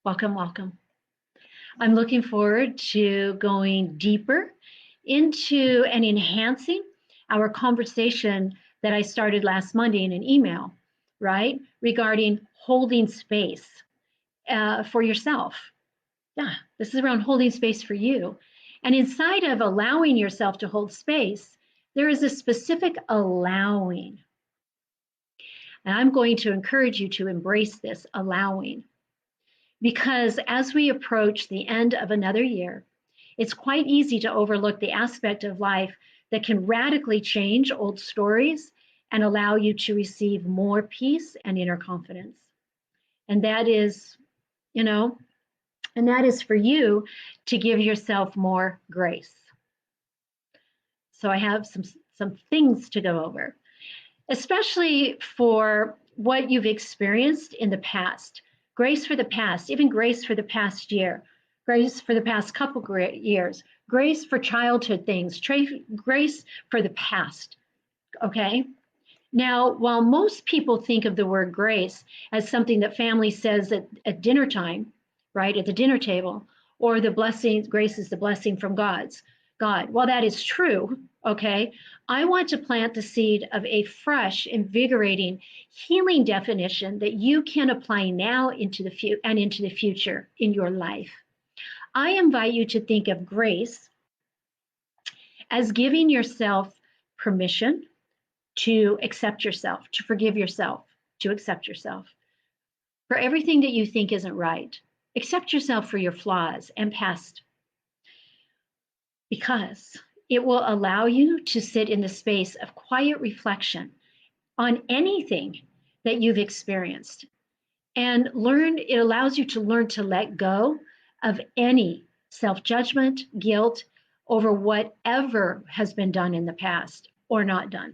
Welcome, welcome. I'm looking forward to going deeper into and enhancing our conversation that I started last Monday in an email, right? Regarding holding space for yourself. Yeah, this is around holding space for you. And inside of allowing yourself to hold space, there is a specific allowing. And I'm going to encourage you to embrace this allowing. Because as we approach the end of another year, it's quite easy to overlook the aspect of life that can radically change old stories and allow you to receive more peace and inner confidence. And that is, you know, and that is for you to give yourself more grace. So I have some things to go over, especially for what you've experienced in the past. Grace for the past, even grace for the past year, grace for the past couple years, grace for childhood things, grace for the past. Okay. Now, while most people think of the word grace as something that family says at dinner time, right, at the dinner table, or the blessing, grace is the blessing from God. While that is true, okay, I want to plant the seed of a fresh, invigorating, healing definition that you can apply now into the future in your life. I invite you to think of grace as giving yourself permission to accept yourself, to forgive yourself, to accept yourself for everything that you think isn't right. Accept yourself for your flaws and past, because it will allow you to sit in the space of quiet reflection on anything that you've experienced and learn. It allows you to learn to let go of any self-judgment, guilt over whatever has been done in the past or not done.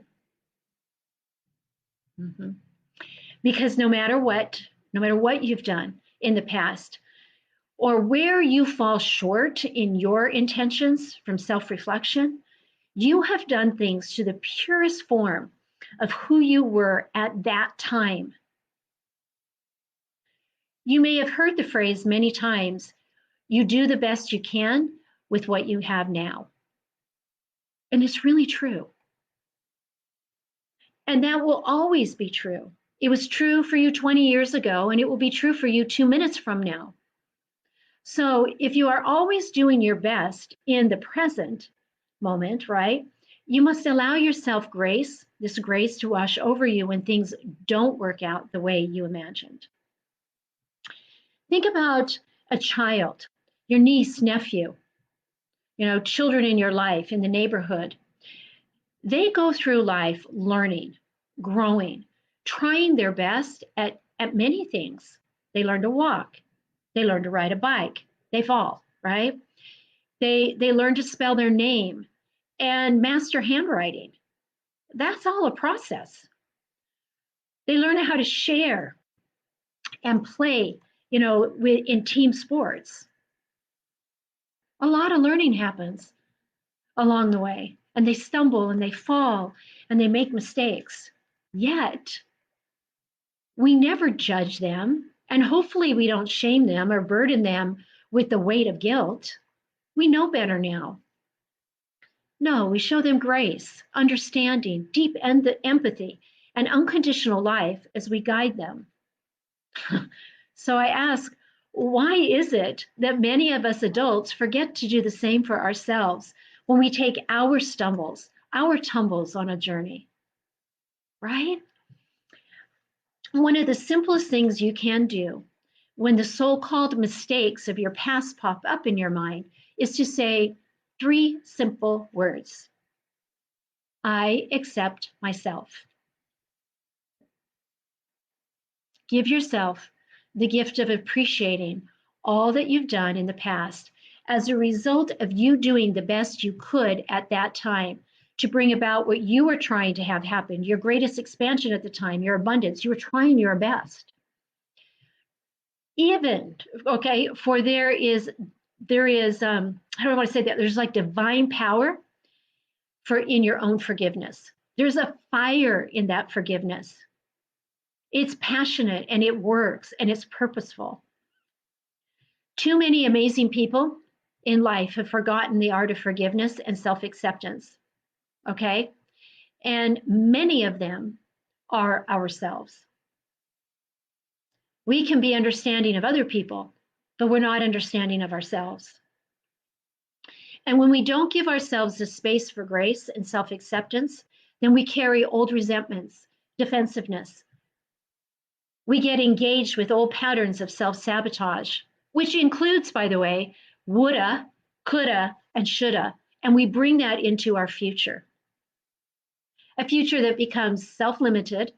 Mm-hmm. Because no matter what you've done in the past, or where you fall short in your intentions from self-reflection, you have done things to the purest form of who you were at that time. You may have heard the phrase many times, you do the best you can with what you have now. And it's really true. And that will always be true. It was true for you 20 years ago, and it will be true for you 2 minutes from now. So if you are always doing your best in the present moment, right, you must allow yourself grace, this grace to wash over you when things don't work out the way you imagined. Think about a child, your niece, nephew, children in your life, in the neighborhood. They go through life learning, growing, trying their best at many things. They learn to walk. They learn to ride a bike. They fall, right? They learn to spell their name and master handwriting. That's all a process. They learn how to share and play, in team sports. A lot of learning happens along the way, and they stumble and they fall and they make mistakes. Yet, we never judge them, and hopefully we don't shame them or burden them with the weight of guilt. We know better now. No, we show them grace, understanding, deep empathy, and unconditional life as we guide them. So I ask, why is it that many of us adults forget to do the same for ourselves when we take our stumbles, our tumbles on a journey, right? One of the simplest things you can do when the so-called mistakes of your past pop up in your mind is to say 3 simple words. I accept myself. Give yourself the gift of appreciating all that you've done in the past as a result of you doing the best you could at that time to bring about what you were trying to have happen, your greatest expansion at the time, your abundance. You were trying your best. Even, okay, for there is, I don't want to say that, there's like divine power in your own forgiveness. There's a fire in that forgiveness. It's passionate and it works and it's purposeful. Too many amazing people in life have forgotten the art of forgiveness and self acceptance. Okay. And many of them are ourselves. We can be understanding of other people, but we're not understanding of ourselves. And when we don't give ourselves the space for grace and self acceptance, then we carry old resentments, defensiveness. We get engaged with old patterns of self sabotage, which includes, by the way, woulda, coulda, and shoulda. And we bring that into our future, a future that becomes self limited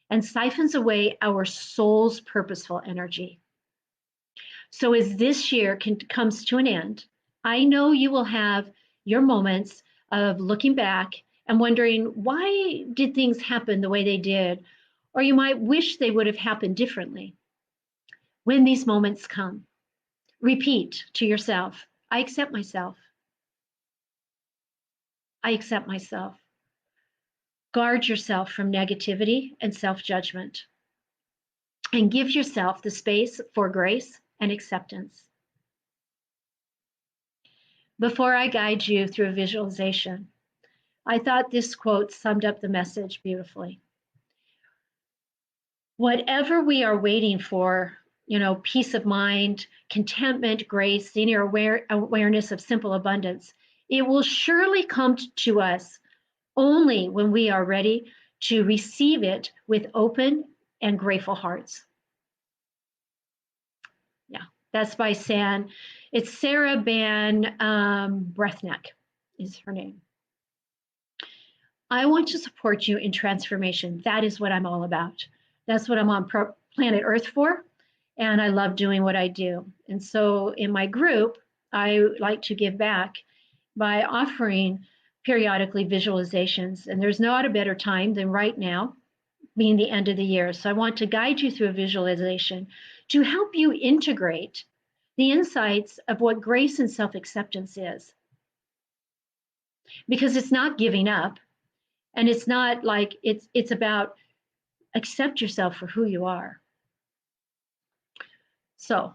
and siphons away our soul's purposeful energy. So, as this year comes to an end, I know you will have your moments of looking back and wondering, why did things happen the way they did? Or you might wish they would have happened differently. When these moments come, repeat to yourself, I accept myself. I accept myself. Guard yourself from negativity and self judgment, and give yourself the space for grace and acceptance. Before I guide you through a visualization, I thought this quote summed up the message beautifully. Whatever we are waiting for, peace of mind, contentment, grace, the inner awareness of simple abundance, it will surely come to us only when we are ready to receive it with open and grateful hearts. Yeah, that's by San. It's Sarah Ban Brethnick is her name. I want to support you in transformation. That is what I'm all about. That's what I'm on planet Earth for. And I love doing what I do. And so in my group, I like to give back by offering periodically visualizations. And there's not a better time than right now, being the end of the year. So I want to guide you through a visualization to help you integrate the insights of what grace and self acceptance is. Because it's not giving up. And it's not like it's about accept yourself for who you are. So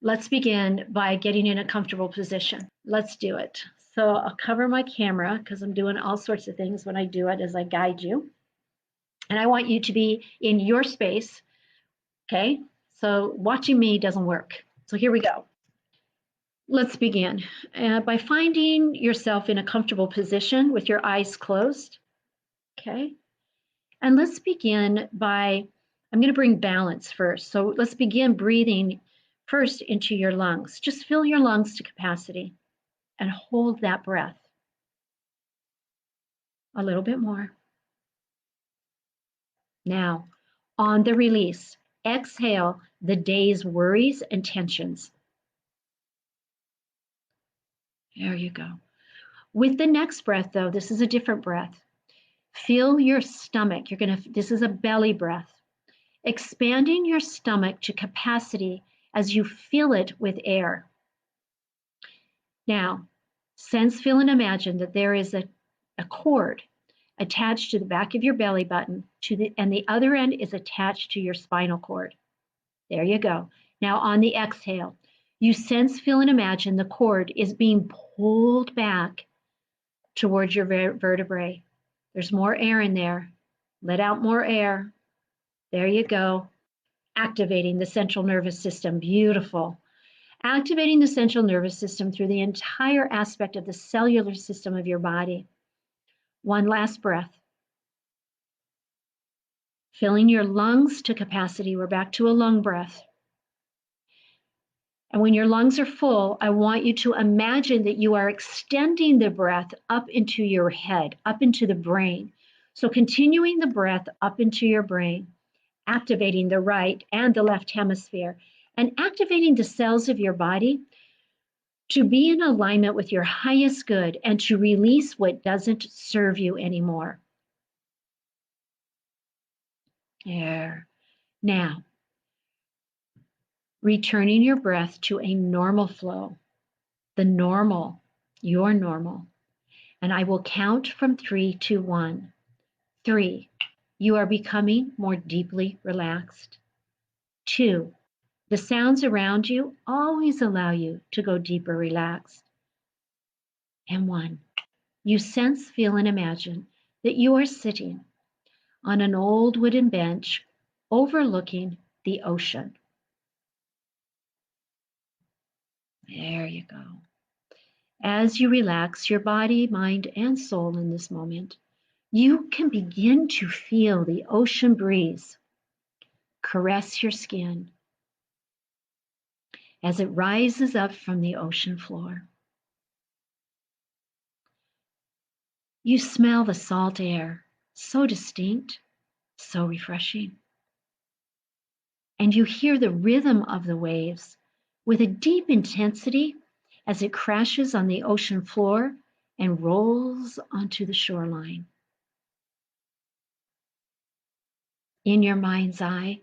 let's begin by getting in a comfortable position. Let's do it. So I'll cover my camera because I'm doing all sorts of things when I do it as I guide you. And I want you to be in your space. Okay. So watching me doesn't work. So here we go. Let's begin by finding yourself in a comfortable position with your eyes closed. Okay. And let's begin by, I'm going to bring balance first. So let's begin breathing first into your lungs. Just fill your lungs to capacity and hold that breath. A little bit more. Now, on the release, exhale the day's worries and tensions. There you go. With the next breath, though, this is a different breath. Feel your stomach. This is a belly breath. Expanding your stomach to capacity as you fill it with air. Now, sense, feel, and imagine that there is a cord attached to the back of your belly button, and the other end is attached to your spinal cord. There you go. Now, on the exhale, you sense, feel, and imagine the cord is being pulled back towards your vertebrae. There's more air in there. Let out more air. There you go. Activating the central nervous system. Beautiful. Activating the central nervous system through the entire aspect of the cellular system of your body. One last breath. Filling your lungs to capacity. We're back to a lung breath. And when your lungs are full, I want you to imagine that you are extending the breath up into your head, up into the brain. So continuing the breath up into your brain, activating the right and the left hemisphere, and activating the cells of your body to be in alignment with your highest good and to release what doesn't serve you anymore. There. Now, returning your breath to a normal flow, the normal, your normal. And I will count from 3 to 1. 3, you are becoming more deeply relaxed. 2, The sounds around you always allow you to go deeper relaxed. And one, you sense, feel, and imagine that you are sitting on an old wooden bench overlooking the ocean. There you go. As you relax your body, mind, and soul in this moment, you can begin to feel the ocean breeze caress your skin as it rises up from the ocean floor. You smell the salt air, so distinct, so refreshing. And you hear the rhythm of the waves with a deep intensity as it crashes on the ocean floor and rolls onto the shoreline. In your mind's eye,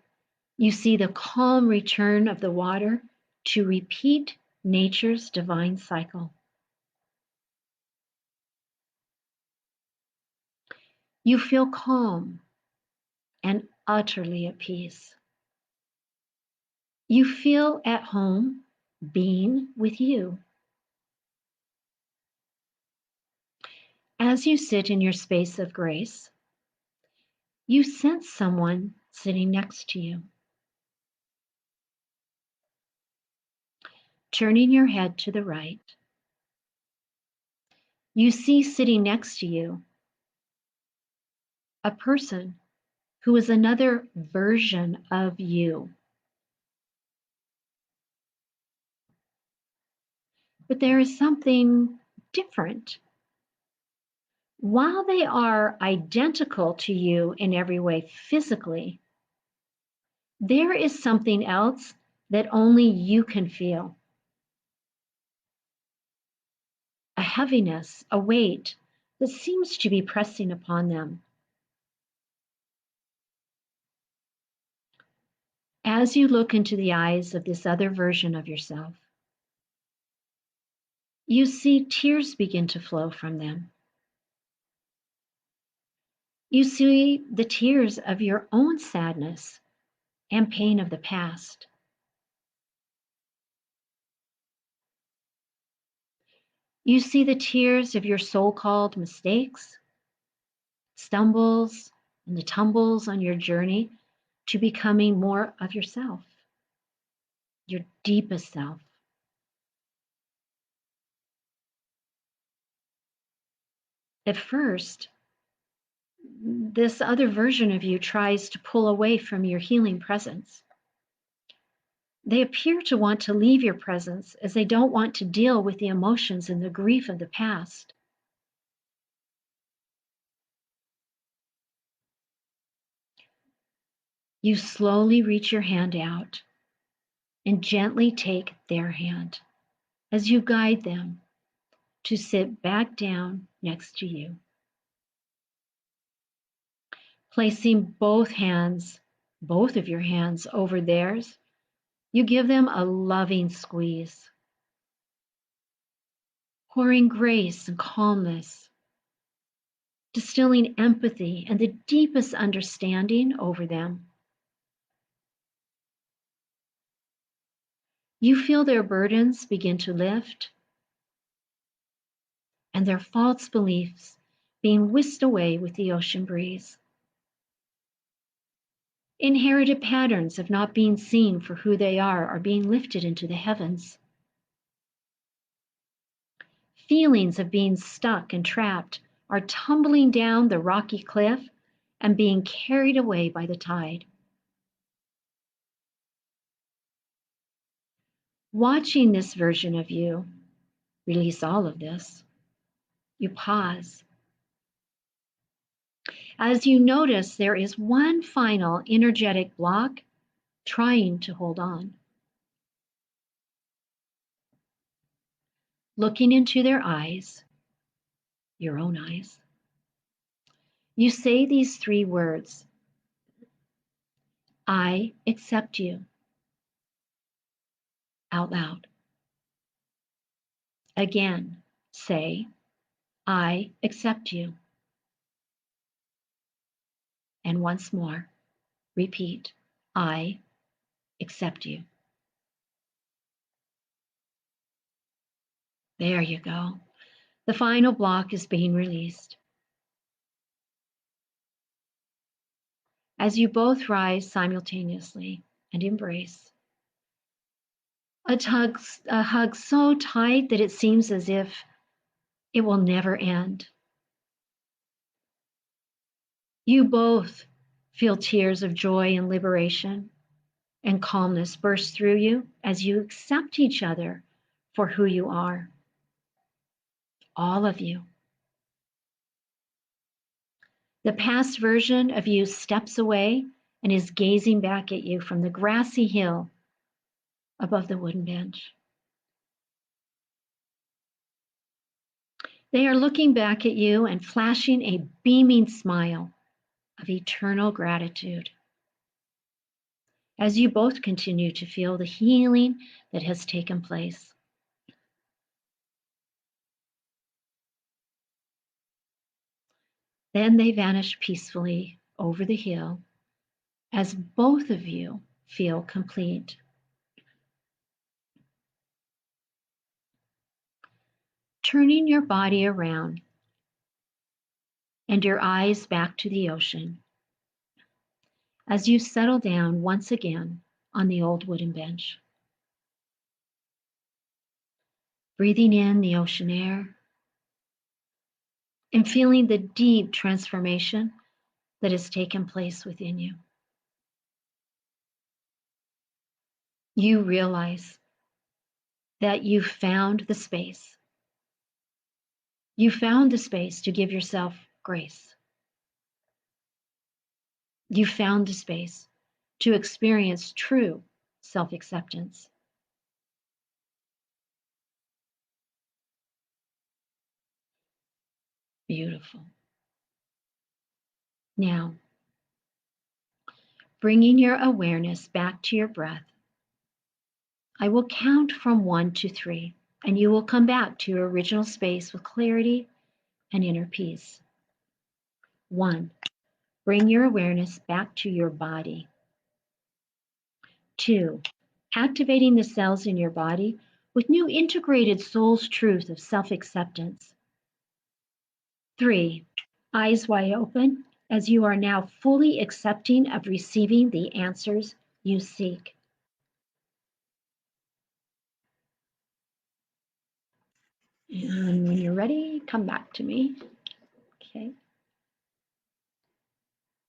you see the calm return of the water to repeat nature's divine cycle. You feel calm and utterly at peace. You feel at home being with you. As you sit in your space of grace, you sense someone sitting next to you. Turning your head to the right, you see sitting next to you a person who is another version of you. But there is something different. While they are identical to you in every way physically, there is something else that only you can feel. A heaviness, a weight that seems to be pressing upon them. As you look into the eyes of this other version of yourself, you see tears begin to flow from them. You see the tears of your own sadness and pain of the past. You see the tears of your so-called mistakes, stumbles, and the tumbles on your journey to becoming more of yourself, your deepest self. At first, this other version of you tries to pull away from your healing presence. They appear to want to leave your presence as they don't want to deal with the emotions and the grief of the past. You slowly reach your hand out and gently take their hand as you guide them to sit back down next to you. Placing both of your hands over theirs, you give them a loving squeeze, pouring grace and calmness, distilling empathy and the deepest understanding over them. You feel their burdens begin to lift and their false beliefs being whisked away with the ocean breeze. Inherited patterns of not being seen for who they are being lifted into the heavens. Feelings of being stuck and trapped are tumbling down the rocky cliff and being carried away by the tide. Watching this version of you release all of this, you pause. As you notice, there is one final energetic block trying to hold on. Looking into their eyes, your own eyes, you say these three words: I accept you, out loud. Again, say, I accept you. And once more, repeat, I accept you. There you go. The final block is being released. As you both rise simultaneously and embrace, a hug so tight that it seems as if it will never end. You both feel tears of joy and liberation, and calmness burst through you as you accept each other for who you are. All of you. The past version of you steps away and is gazing back at you from the grassy hill above the wooden bench. They are looking back at you and flashing a beaming smile of eternal gratitude as you both continue to feel the healing that has taken place. Then they vanish peacefully over the hill as both of you feel complete. Turning your body around and your eyes back to the ocean as you settle down once again on the old wooden bench. Breathing in the ocean air and feeling the deep transformation that has taken place within you. You realize that you found the space. You found the space to give yourself grace. You found the space to experience true self-acceptance. Beautiful. Now, bringing your awareness back to your breath, I will count from 1 to 3, and you will come back to your original space with clarity and inner peace. 1, bring your awareness back to your body. 2, activating the cells in your body with new integrated soul's truth of self-acceptance. 3, eyes wide open as you are now fully accepting of receiving the answers you seek. And when you're ready, come back to me. Okay.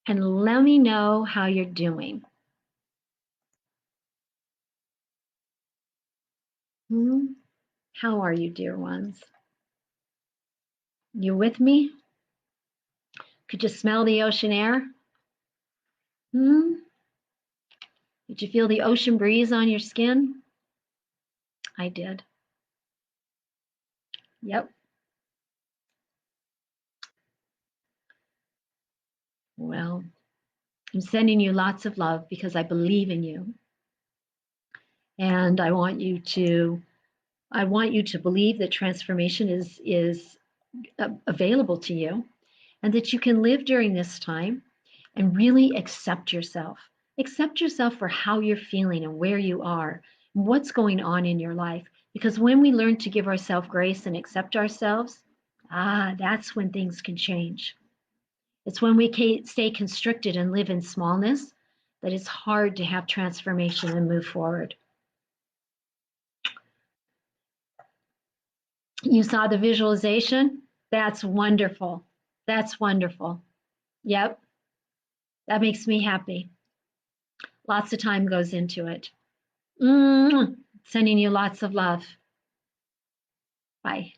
And let me know how you're doing. How are you, dear ones? You with me? Could you smell the ocean air? Did you feel the ocean breeze on your skin? I did. Yep. Well, I'm sending you lots of love because I believe in you. And I want you to believe that transformation is available to you, and that you can live during this time and really accept yourself. Accept yourself for how you're feeling and where you are and what's going on in your life. Because when we learn to give ourselves grace and accept ourselves, that's when things can change. It's when we stay constricted and live in smallness that it's hard to have transformation and move forward. You saw the visualization? That's wonderful. That's wonderful. Yep, that makes me happy. Lots of time goes into it. Sending you lots of love. Bye.